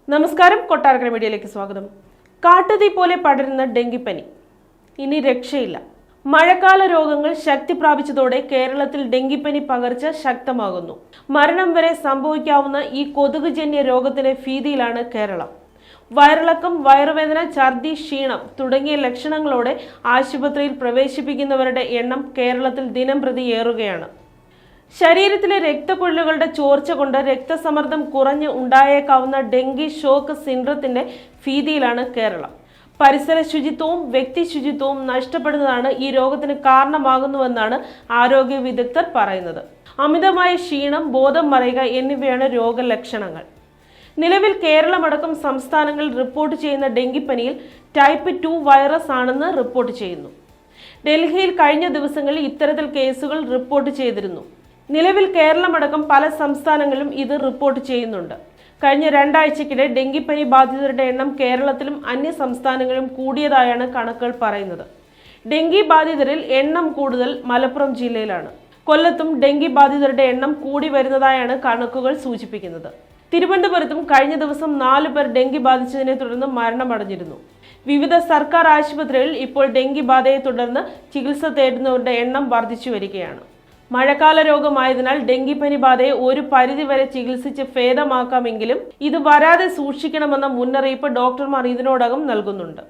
നമസ്കാരം, കൊട്ടാരക്കര മീഡിയയിലേക്ക് സ്വാഗതം. കാട്ടുതീ പോലെ പടരുന്ന ഡെങ്കിപ്പനി ഇനി രക്ഷയില്ല. മഴക്കാല രോഗങ്ങൾ ശക്തി പ്രാപിച്ചതോടെ കേരളത്തിൽ ഡെങ്കിപ്പനി പകർച്ച ശക്തമാകുന്നു. മരണം വരെ സംഭവിക്കാവുന്ന ഈ കൊതുകുജന്യ രോഗത്തിന്റെ ഭീതിയിലാണ് കേരളം. വയറിളക്കം, വയറുവേദന, ഛർദി, ക്ഷീണം തുടങ്ങിയ ലക്ഷണങ്ങളോടെ ആശുപത്രിയിൽ പ്രവേശിപ്പിക്കുന്നവരുടെ എണ്ണം കേരളത്തിൽ ദിനംപ്രതി ഏറുകയാണ്. ശരീരത്തിലെ രക്തക്കുഴലുകളുടെ ചോർച്ച കൊണ്ട് രക്തസമ്മർദ്ദം കുറഞ്ഞ് ഉണ്ടായേക്കാവുന്ന ഡെങ്കി ഷോക്ക് സിൻഡ്രത്തിന്റെ ഭീതിയിലാണ് കേരളം. പരിസര ശുചിത്വവും വ്യക്തി ശുചിത്വവും നഷ്ടപ്പെടുന്നതാണ് ഈ രോഗത്തിന് കാരണമാകുന്നുവെന്നാണ് ആരോഗ്യ വിദഗ്ധർ പറയുന്നത്. അമിതമായ ക്ഷീണം, ബോധം മറയുക എന്നിവയാണ് രോഗലക്ഷണങ്ങൾ. നിലവിൽ കേരളമടക്കം സംസ്ഥാനങ്ങളിൽ റിപ്പോർട്ട് ചെയ്യുന്ന ഡെങ്കിപ്പനിയിൽ ടൈപ്പ് 2 വൈറസ് ആണെന്ന് റിപ്പോർട്ട് ചെയ്യുന്നു. ഡൽഹിയിൽ കഴിഞ്ഞ ദിവസങ്ങളിൽ ഇത്തരത്തിൽ കേസുകൾ റിപ്പോർട്ട് ചെയ്തിരുന്നു. നിലവിൽ കേരളമടക്കം പല സംസ്ഥാനങ്ങളിലും ഇത് റിപ്പോർട്ട് ചെയ്യുന്നുണ്ട്. കഴിഞ്ഞ 2 ആഴ്ചക്കിടെ ഡെങ്കിപ്പനി ബാധിതരുടെ എണ്ണം കേരളത്തിലും അന്യ സംസ്ഥാനങ്ങളിലും കൂടിയതായാണ് കണക്കുകൾ പറയുന്നത്. ഡെങ്കി ബാധിതരിൽ എണ്ണം കൂടുതൽ മലപ്പുറം ജില്ലയിലാണ്. കൊല്ലത്തും ഡെങ്കി ബാധിതരുടെ എണ്ണം കൂടി വരുന്നതായാണ് കണക്കുകൾ സൂചിപ്പിക്കുന്നത്. തിരുവനന്തപുരത്തും കഴിഞ്ഞ ദിവസം 4 പേർ ഡെങ്കി ബാധിച്ചതിനെ തുടർന്ന് മരണമടഞ്ഞിരുന്നു. വിവിധ സർക്കാർ ആശുപത്രികളിൽ ഇപ്പോൾ ഡെങ്കി ബാധയെ തുടർന്ന് ചികിത്സ തേടുന്നവരുടെ എണ്ണം വർദ്ധിച്ചു വരികയാണ്. മഴക്കാല രോഗമായതിനാൽ ഡെങ്കിപ്പനി ബാധയെ ഒരു പരിധിവരെ ചികിത്സിച്ച് ഭേദമാക്കാമെങ്കിലും ഇത് വരാതെ സൂക്ഷിക്കണമെന്ന മുന്നറിയിപ്പ് ഡോക്ടർമാർ ഇതിനോടകം നൽകുന്നുണ്ട്.